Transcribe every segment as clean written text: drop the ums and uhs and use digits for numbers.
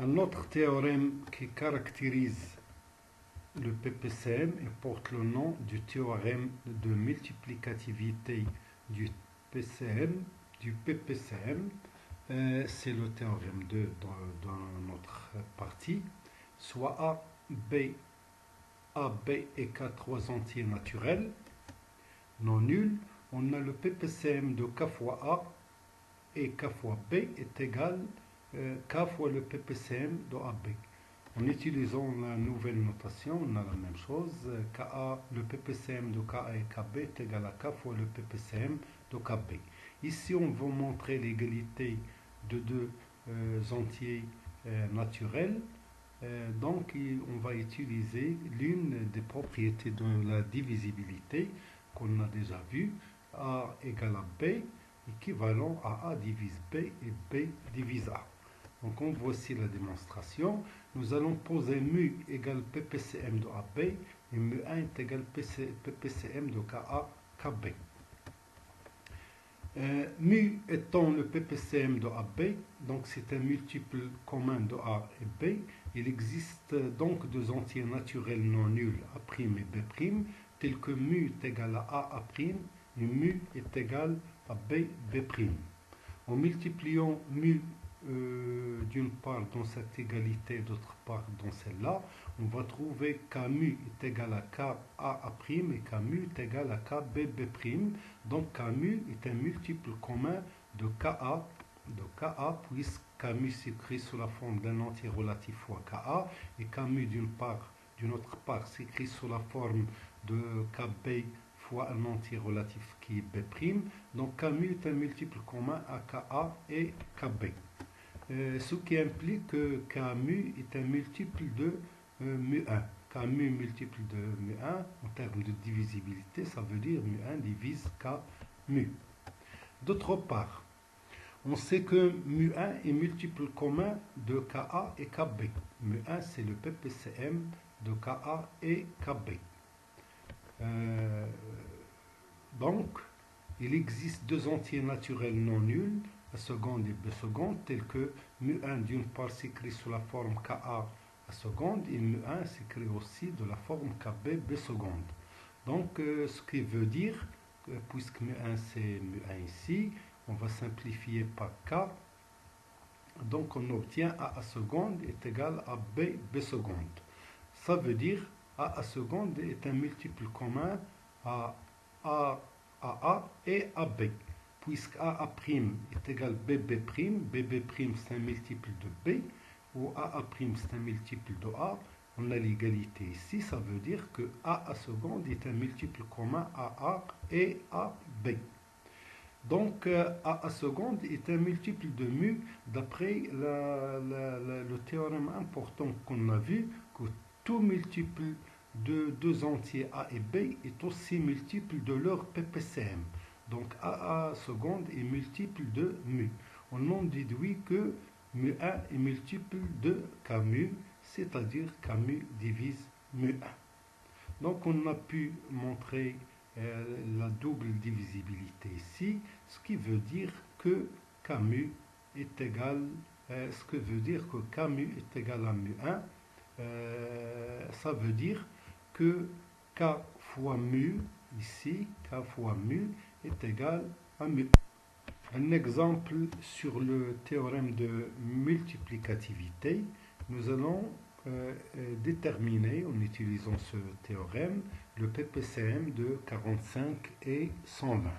Un autre théorème qui caractérise le PPCM et porte le nom du théorème de multiplicativité du PCM, c'est le théorème 2 dans notre partie, soit A, B et K, trois entiers naturels non nuls. On a le PPCM de K fois A et K fois B est égal K fois le PPCM de AB. En utilisant la nouvelle notation, on a la même chose. Le PPCM de KA et KB est égal à K fois le PPCM de KB. Ici, on va montrer l'égalité de deux entiers naturels. Donc, on va utiliser l'une des propriétés de la divisibilité qu'on a déjà vue. A égale à B, équivalent à A divise B et B divise A. Donc, voici la démonstration. Nous allons poser mu égale PPCM de AB et mu1 est égal PPCM de KA, KB. Mu étant le PPCM de AB, donc c'est un multiple commun de A et B. Il existe donc deux entiers naturels non nuls, A' et B', tels que mu est égal à A' et mu est égal à B'. En multipliant mu d'une part dans cette égalité, d'autre part dans celle-là, on va trouver qu'mu est égal à KA' et qu'mu est égal à KB'. Donc KMU est un multiple commun de KA, puisque KMU s'écrit sous la forme d'un entier relatif fois KA, et KMU d'une autre part s'écrit sous la forme de KB fois un entier relatif qui est B'. Donc KMU est un multiple commun à KA et KB. Ce qui implique que KMU est un multiple de mu1. KMU multiple de mu1, en termes de divisibilité, ça veut dire mu1 divise KMU. D'autre part, on sait que mu1 est multiple commun de KA et KB. mu1, c'est le PPCM de KA et KB. Donc, il existe deux entiers naturels non nuls, A seconde et B seconde, tels que mu1 d'une part s'écrit sous la forme KA A seconde et mu1 s'écrit aussi de la forme KB B seconde. Donc, ce qui veut dire, puisque mu1 c'est mu1 ici, on va simplifier par K. Donc, on obtient A seconde est égal à B seconde. Ça veut dire A seconde est un multiple commun à A et à B. Puisque A' est égal à BB', c'est un multiple de B, ou A' c'est un multiple de A, on a l'égalité ici, ça veut dire que A seconde est un multiple commun à A et à B. Donc A seconde est un multiple de mu d'après le théorème important qu'on a vu, que tout multiple de deux entiers A et B est aussi multiple de leur PPCM. Donc A seconde est multiple de mu. On en déduit que mu1 est multiple de Kmu, c'est-à-dire Kmu divise mu1. Donc on a pu montrer la double divisibilité ici, ce qui veut dire que Kmu est égal, Kmu est égal à mu1. Ça veut dire que K fois mu, ici, K fois mu est égal à mu. Un exemple sur le théorème de multiplicativité, nous allons déterminer, en utilisant ce théorème, le PPCM de 45 et 120.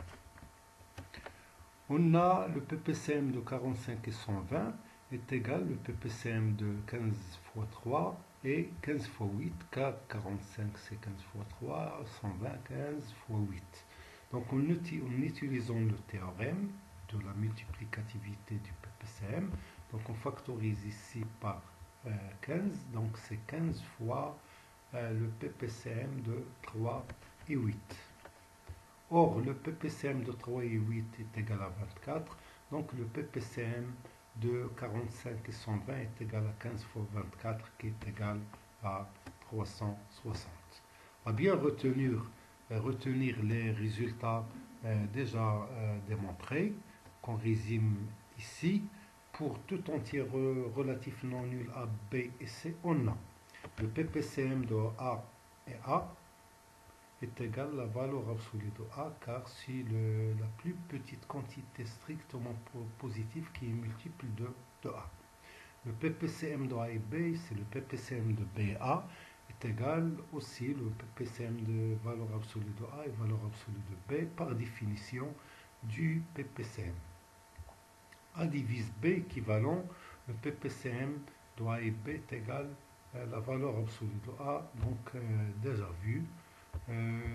On a le PPCM de 45 et 120 est égal au PPCM de 15 fois 3 et 15 fois 8, car 45 c'est 15 fois 3, 120, 15 fois 8. Donc en utilisant le théorème de la multiplicativité du PPCM, donc on factorise ici par 15, donc c'est 15 fois le PPCM de 3 et 8. Or, le PPCM de 3 et 8 est égal à 24, donc le PPCM de 45 et 120 est égal à 15 fois 24, qui est égal à 360. À bien retenir les résultats déjà démontrés, qu'on résume ici. pour tout entier relatif non nul A, B et C, on a le PPCM de A et A est égal à la valeur absolue de A, car c'est la plus petite quantité strictement positive qui est multiple de A. Le PPCM de A et B, c'est le PPCM de BA, est égal aussi le PPCM de valeur absolue de A et valeur absolue de B, par définition du PPCM. A divise B équivalent, le PPCM de A et B est égal à la valeur absolue de A, donc déjà vu.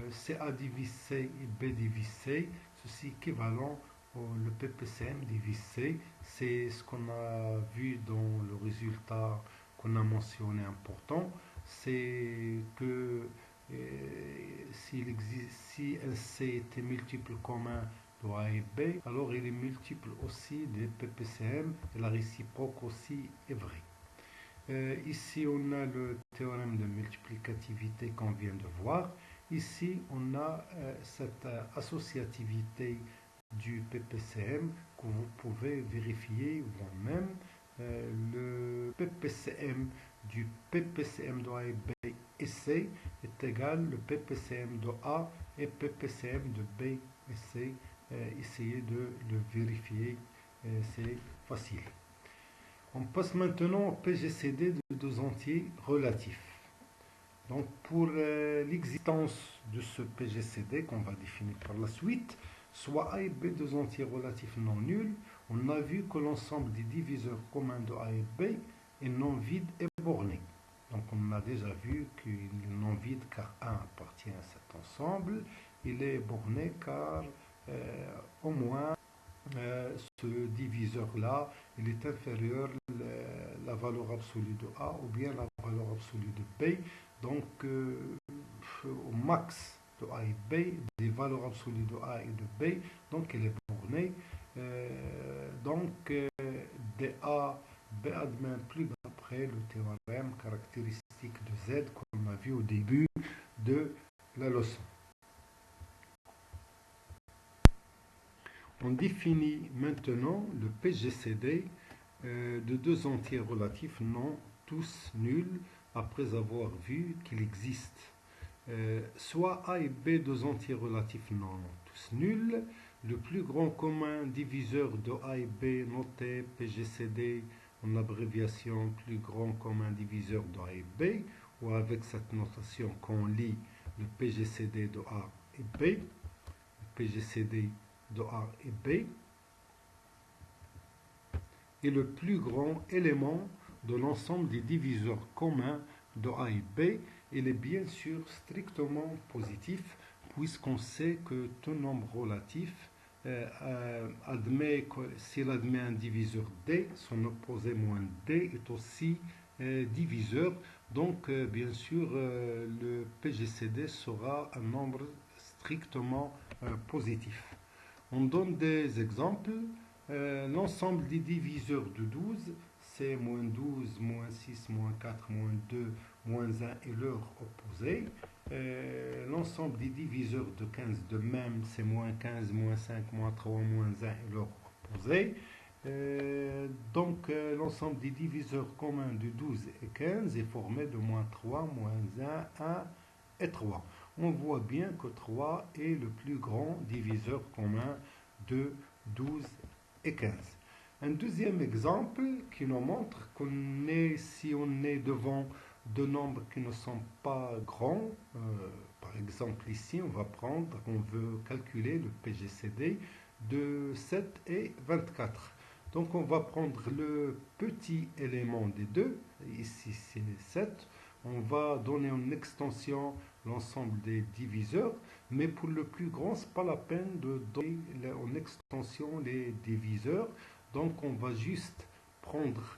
C'est A divise C et B divise C, ceci équivalent le PPCM divise C, c'est ce qu'on a vu dans le résultat qu'on a mentionné important, c'est que si LC était multiple commun de A et B, alors il est multiple aussi des PPCM et la réciproque aussi est vraie. Ici, on a le théorème de multiplicativité qu'on vient de voir. Ici, on a cette associativité du PPCM que vous pouvez vérifier vous-même. Le PPCM du PPCM de A et B et C est égal le PPCM de A et PPCM de B et C. Essayez de le vérifier, c'est facile. On passe maintenant au PGCD de deux entiers relatifs. Donc pour l'existence de ce PGCD qu'on va définir par la suite, soit A et B deux entiers relatifs non nuls, on a vu que l'ensemble des diviseurs communs de A et B est non vide et borné. Donc on a déjà vu qu'il est non vide car 1 appartient à cet ensemble, il est borné car au moins ce diviseur-là, il est inférieur à la valeur absolue de A ou bien la valeur absolue de B. Donc, au max de A et B, des valeurs absolues de A et de B, donc elle est bornée. DA, B admet plus d'après le théorème caractéristique de Z qu'on a vu au début de la leçon. On définit maintenant le PGCD de deux entiers relatifs non tous nuls après avoir vu qu'il existe soit A et B deux entiers relatifs non tous nuls, le plus grand commun diviseur de A et B noté PGCD en abréviation plus grand commun diviseur de A et B, ou avec cette notation qu'on lit le PGCD de A et B, le PGCD de A et B, est le plus grand élément de l'ensemble des diviseurs communs de A et B. Il est bien sûr strictement positif puisqu'on sait que tout nombre relatif admet que s'il admet un diviseur D, son opposé moins D est aussi diviseur. Donc bien sûr le PGCD sera un nombre strictement positif. On donne des exemples. L'ensemble des diviseurs de 12, c'est moins 12, moins 6, moins 4, moins 2, moins 1 et leur opposé. L'ensemble des diviseurs de 15 de même, c'est moins 15, moins 5, moins 3, moins 1 et leur opposé. L'ensemble des diviseurs communs de 12 et 15 est formé de moins 3, moins 1 et 3. On voit bien que 3 est le plus grand diviseur commun de 12 et 15. Un deuxième exemple qui nous montre si on est devant deux nombres qui ne sont pas grands, par exemple ici on veut calculer le PGCD de 7 et 24. Donc on va prendre le petit élément des deux, ici c'est 7, on va donner en extension l'ensemble des diviseurs, mais pour le plus grand, ce n'est pas la peine de donner en extension les diviseurs. Donc on va juste prendre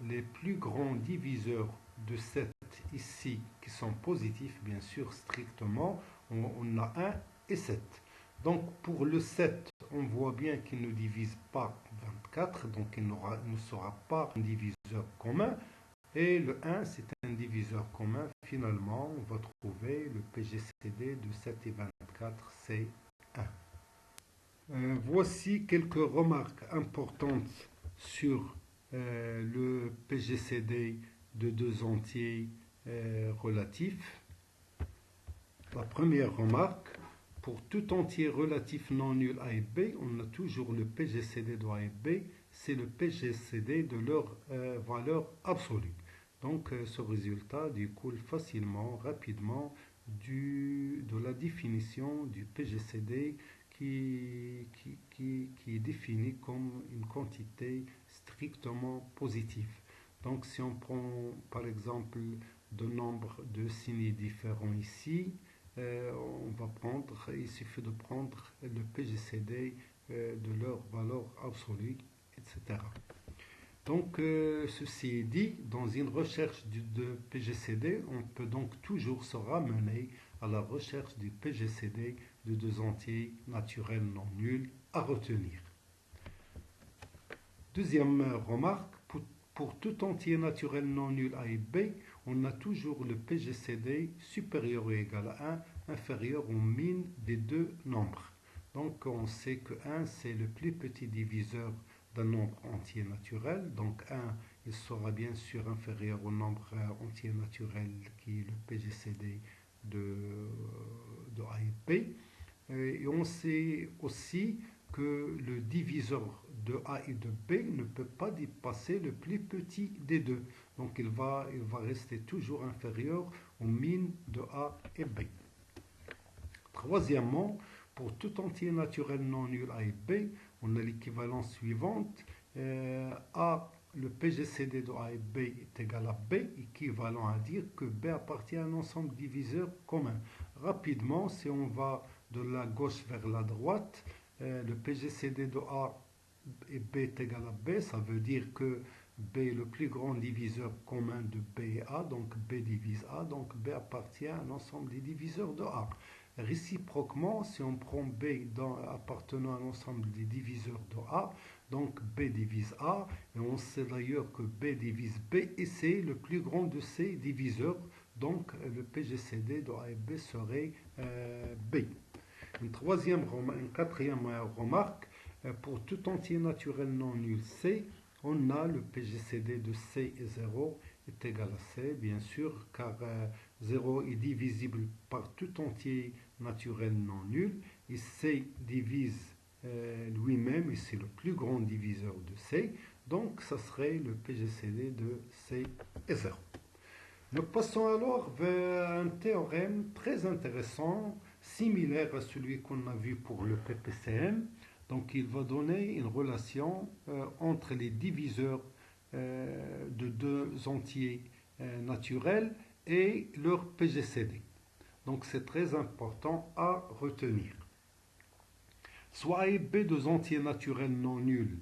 les plus grands diviseurs de 7 ici, qui sont positifs, bien sûr, strictement. On a 1 et 7. Donc pour le 7, on voit bien qu'il ne divise pas 24, donc il ne sera pas un diviseur commun. Et le 1, c'est un diviseur commun. Finalement, on va trouver le PGCD de 7 et 24, c'est 1. Voici quelques remarques importantes sur le PGCD de deux entiers relatifs. La première remarque, pour tout entier relatif non nul A et B, on a toujours le PGCD de A et B, c'est le PGCD de leur valeur absolue. Donc ce résultat découle facilement, rapidement de la définition du PGCD qui est défini comme une quantité strictement positive. Donc si on prend par exemple de nombres de signes différents ici, il suffit de prendre le PGCD de leur valeur absolue, etc. Donc, ceci est dit, dans une recherche de PGCD, on peut donc toujours se ramener à la recherche du PGCD de deux entiers naturels non nuls à retenir. Deuxième remarque, pour tout entier naturel non nul A et B, on a toujours le PGCD supérieur ou égal à 1, inférieur au min des deux nombres. Donc on sait que 1 c'est le plus petit diviseur d'un nombre entier naturel. Donc 1 il sera bien sûr inférieur au nombre entier naturel qui est le PGCD de A et B. Et on sait aussi que le diviseur de A et de B ne peut pas dépasser le plus petit des deux. Donc il va rester toujours inférieur au min de A et B. Troisièmement, pour tout entier naturel non nul A et B, on a l'équivalence suivante. A, le PGCD de A et B est égal à B, équivalent à dire que B appartient à un ensemble diviseur commun. Rapidement, si on va de la gauche vers la droite, le PGCD de A et B est égal à B, ça veut dire que B est le plus grand diviseur commun de B et A, donc B divise A, donc B appartient à l'ensemble des diviseurs de A. Réciproquement, si on prend B appartenant à l'ensemble des diviseurs de A, donc B divise A, et on sait d'ailleurs que B divise B, et c'est le plus grand de ces diviseurs, donc le PGCD de A et B serait B. Une quatrième remarque, pour tout entier naturel non nul C, on a le PGCD de C et 0 est égal à C, bien sûr, car 0 est divisible par tout entier naturel non nul, et C divise lui-même, et c'est le plus grand diviseur de C, donc ça serait le PGCD de C et 0. Nous passons alors vers un théorème très intéressant, similaire à celui qu'on a vu pour le PPCM. Donc il va donner une relation entre les diviseurs de deux entiers naturels et leur PGCD. Donc c'est très important à retenir. Soit A et B, deux entiers naturels non nuls,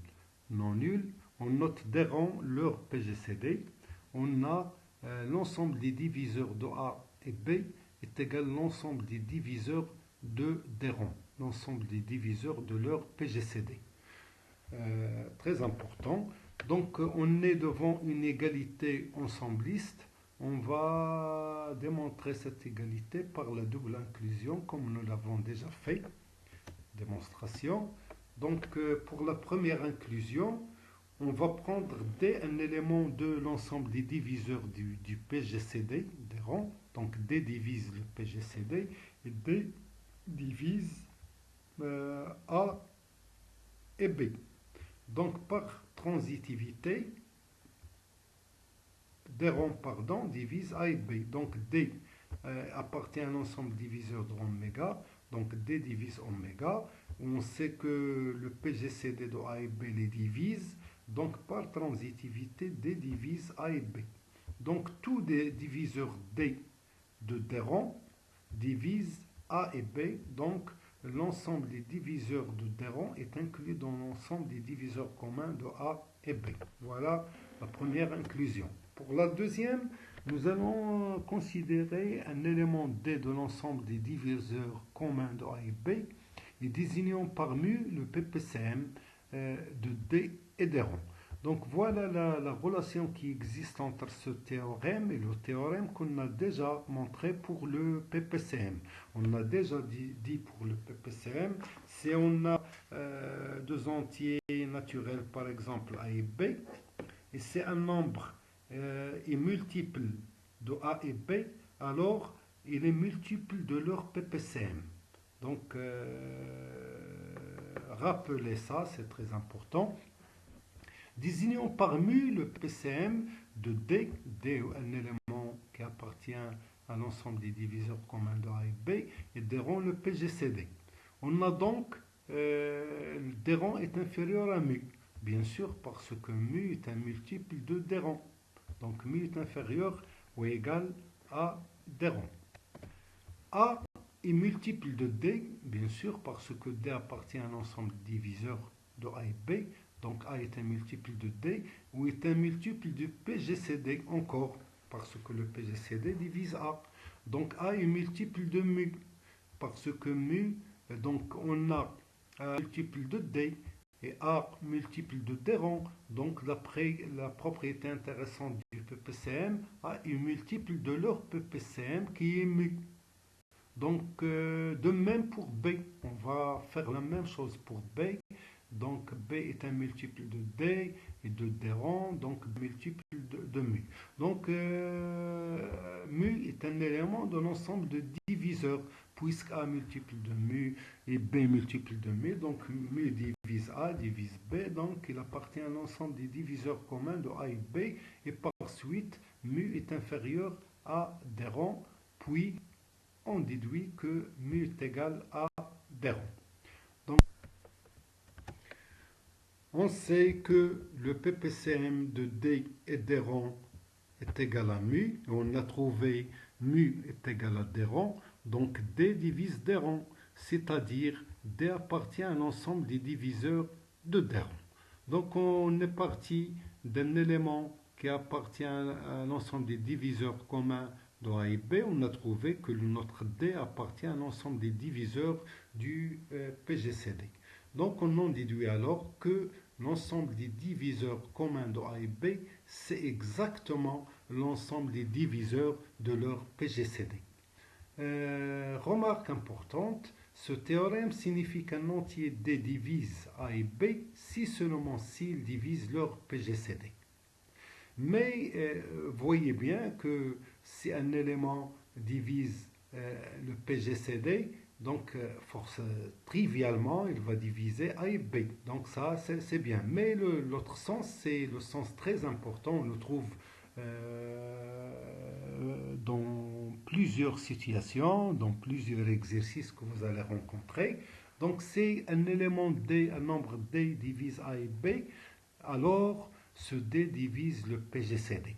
on note des rangs leur PGCD. On a l'ensemble des diviseurs de A et B est égal à l'ensemble des diviseurs de des rangs, l'ensemble des diviseurs de leur PGCD. Très important. Donc on est devant une égalité ensembliste. On va démontrer cette égalité par la double inclusion comme nous l'avons déjà fait. Démonstration. Donc pour la première inclusion, on va prendre D, un élément de l'ensemble des diviseurs du PGCD, des rangs. Donc D divise le PGCD et D divise A et B. Donc par transitivité, des rangs divise A et B. Donc D appartient à l'ensemble diviseur de oméga. Donc D divise oméga. On sait que le PGCD de A et B les divise. Donc par transitivité, D divise A et B. Donc tous les diviseurs D de Déron divisent A et B. Donc l'ensemble des diviseurs de Déron est inclus dans l'ensemble des diviseurs communs de A et B. Voilà la première inclusion. Pour la deuxième, nous allons considérer un élément D de l'ensemble des diviseurs communs de A et B et désignons par mu le PPCM de D et des ronds. Donc voilà la relation qui existe entre ce théorème et le théorème qu'on a déjà montré pour le PPCM. On a déjà dit pour le PPCM, si on a deux entiers naturels, par exemple A et B, et c'est un nombre est multiple de A et B, alors il est multiple de leur PPCM. Donc, rappelez ça, c'est très important. Désignons par mu le PCM de D, D est un élément qui appartient à l'ensemble des diviseurs communs de A et B, et D rang le PGCD. On a donc D rang est inférieur à mu, bien sûr parce que mu est un multiple de D rang. Donc mu est inférieur ou égal à D rang. A est multiple de D, bien sûr, parce que D appartient à l'ensemble des diviseurs de A et B. Donc A est un multiple de D, ou est un multiple du PGCD encore, parce que le PGCD divise A. Donc A est multiple de mu, parce que mu, donc on a un multiple de D, et A multiple de D rang. Donc d'après la propriété intéressante du PPCM, A est multiple de leur PPCM qui est mu. Donc, de même pour B, on va faire la même chose pour B. Donc, B est un multiple de D et de D rang, donc multiple de mu. Donc, mu est un élément de l'ensemble de diviseurs, puisque A multiple de mu et B multiple de mu. Donc, mu divise A, divise B, donc il appartient à l'ensemble des diviseurs communs de A et B. Et par suite, mu est inférieur à D rang, puis on déduit que mu est égal à D rang. Donc, on sait que le PPCM de D et D rang est égal à mu. On a trouvé mu est égal à D rang. Donc D divise D rang, c'est-à-dire D appartient à l'ensemble des diviseurs de D rang. Donc on est parti d'un élément qui appartient à l'ensemble des diviseurs communs de A et B. On a trouvé que notre D appartient à l'ensemble des diviseurs du PGCD. Donc on en déduit alors que l'ensemble des diviseurs communs de A et B, c'est exactement l'ensemble des diviseurs de leur PGCD. Remarque importante, ce théorème signifie qu'un entier D divise A et B si seulement s'ils divisent leur PGCD. Mais voyez bien que si un élément divise le PGCD, donc trivialement, il va diviser A et B. Donc ça, c'est bien. Mais l'autre sens, c'est le sens très important. On le trouve dans plusieurs situations, dans plusieurs exercices que vous allez rencontrer. Donc c'est un élément D, un nombre D divise A et B, alors ce D divise le PGCD.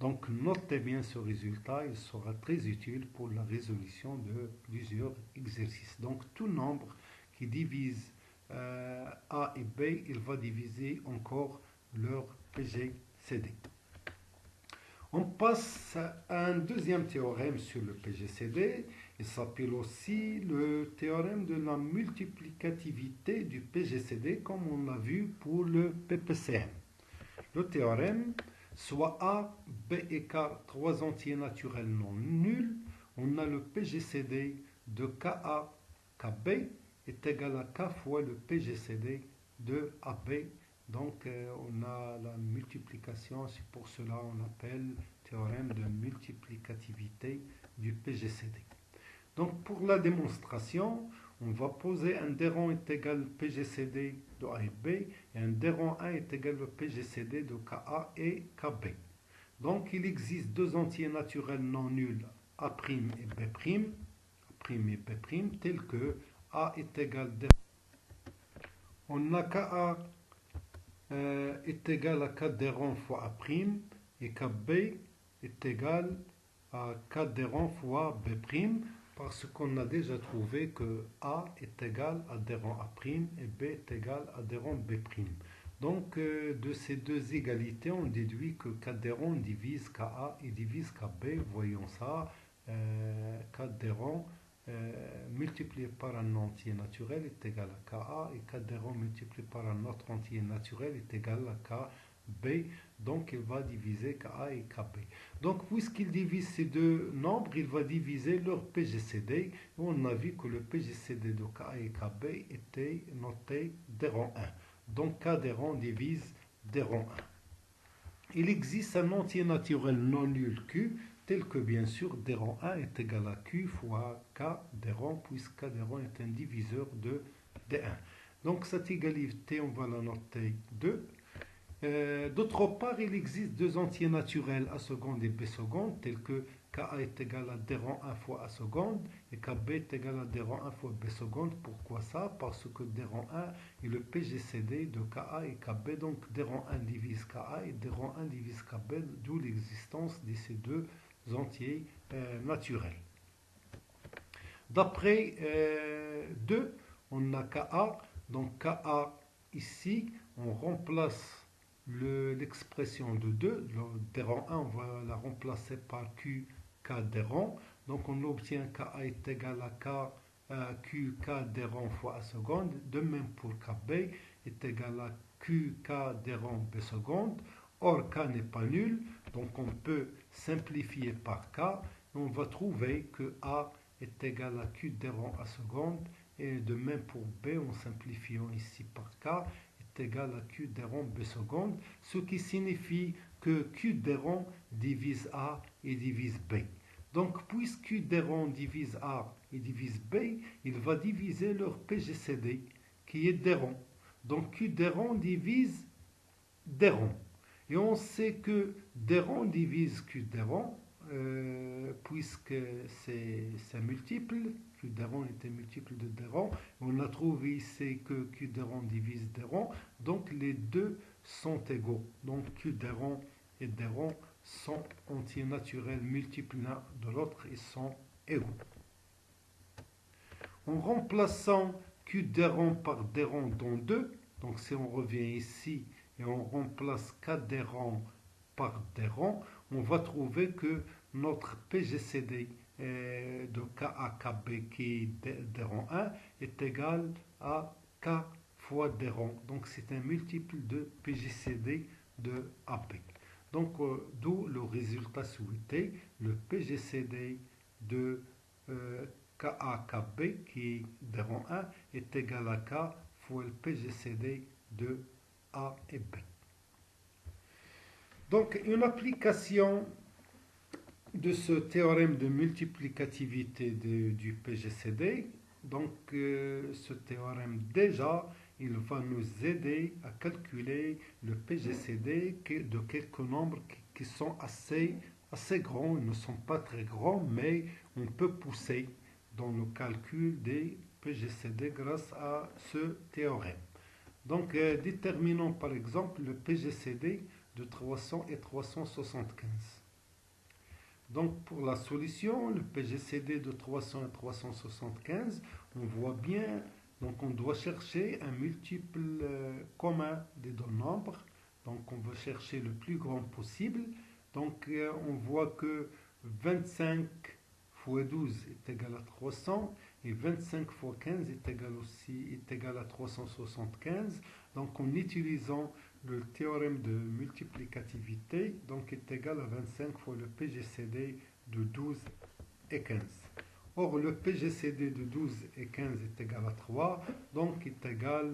Donc notez bien ce résultat, il sera très utile pour la résolution de plusieurs exercices. Donc tout nombre qui divise A et B, il va diviser encore leur PGCD. On passe à un deuxième théorème sur le PGCD. Il s'appelle aussi le théorème de la multiplicativité du PGCD, comme on l'a vu pour le PPCM. Le théorème, soit A, B et K, trois entiers naturels non nuls, on a le PGCD de KA, KB est égal à K fois le PGCD de AB. Donc on a la multiplication, c'est pour cela on l'appelle théorème de multiplicativité du PGCD. Donc pour la démonstration, on va poser un D rang est égal PGCD de A et B et un D rang 1 est égal au PGCD de KA et KB. Donc il existe deux entiers naturels non nuls A' et B', A' et B', tels que A est égal D. On a KA est égal à K D rang fois A' et KB est égal à K D rang fois B', parce qu'on a déjà trouvé que A est égal à D rang A' et B est égal à D rang B'. Donc de ces deux égalités, on déduit que K D rang divise KA et divise KB. Voyons ça. K D rang multiplié par un entier naturel est égal à KA et K D rang multiplié par un autre entier naturel est égal à K B, donc il va diviser KA et KB. Donc puisqu'il divise ces deux nombres, il va diviser leur PGCD. Et on a vu que le PGCD de KA et KB était noté des rangs 1. Donc K des rangs divise des rangs 1. Il existe un entier naturel non nul Q, tel que bien sûr d rang 1 est égal à Q fois K des rangs, puisque K des rangs est un diviseur de D1. Donc cette égalité, on va la noter 2. D'autre part, il existe deux entiers naturels A seconde et B seconde, tels que KA est égal à D rang 1 fois A seconde et KB est égal à D rang 1 fois B seconde. Pourquoi ça? Parce que D rang 1 est le PGCD de KA et KB, donc D rang 1 divise KA et D rang 1 divise KB, d'où l'existence de ces deux entiers naturels. D'après 2, on a KA, donc KA ici, on remplace l'expression de 2, des rangs 1, on va la remplacer par Q, K des rangs. Donc on obtient KA est égal à Q, K des rangs fois A seconde. De même pour KB est égal à Q, K des rangs B seconde. Or K n'est pas nul, donc on peut simplifier par K. On va trouver que A est égal à Q des rangs A seconde. Et de même pour B, en simplifiant ici par K, est égal à Q des rangs B seconde, ce qui signifie que Q des rangs divise A et divise B. Donc, puisque Q des rangs divise A et divise B, il va diviser leur PGCD, qui est des rangs. Donc, Q des rangs divise des rangs. Et on sait que des rangs divise Q des rangs, puisque c'est multiple, Q des rangs était multiple de des rangs. On a trouvé ici que Q des rangs divise des rangs, donc les deux sont égaux. Donc Q des rangs et des rangs sont entiers naturels multiples l'un de l'autre et sont égaux. En remplaçant Q des rangs par des rangs dans 2, donc si on revient ici et on remplace K des rangs par des rangs, on va trouver que notre PGCD de KAKB qui est des rangs 1 est égal à K fois des rangs. Donc c'est un multiple de PGCD de AP. Donc d'où le résultat souhaité, le PGCD de KAKB qui est des rangs 1 est égal à K fois le PGCD de A et B. Donc, une application de ce théorème de multiplicativité du PGCD, donc ce théorème déjà, il va nous aider à calculer le PGCD de quelques nombres qui sont assez grands, ils ne sont pas très grands, mais on peut pousser dans le calcul des PGCD grâce à ce théorème. Donc, déterminons par exemple le PGCD de 300 et 375. Donc, pour la solution, le PGCD de 300 et 375, on voit bien, donc on doit chercher un multiple commun des deux nombres. Donc, on veut chercher le plus grand possible. Donc, on voit que 25 fois 12 est égal à 300 et 25 fois 15 est égal à 375. Donc en utilisant le théorème de multiplicativité, donc est égal à 25 fois le PGCD de 12 et 15. Or le PGCD de 12 et 15 est égal à 3, donc est égal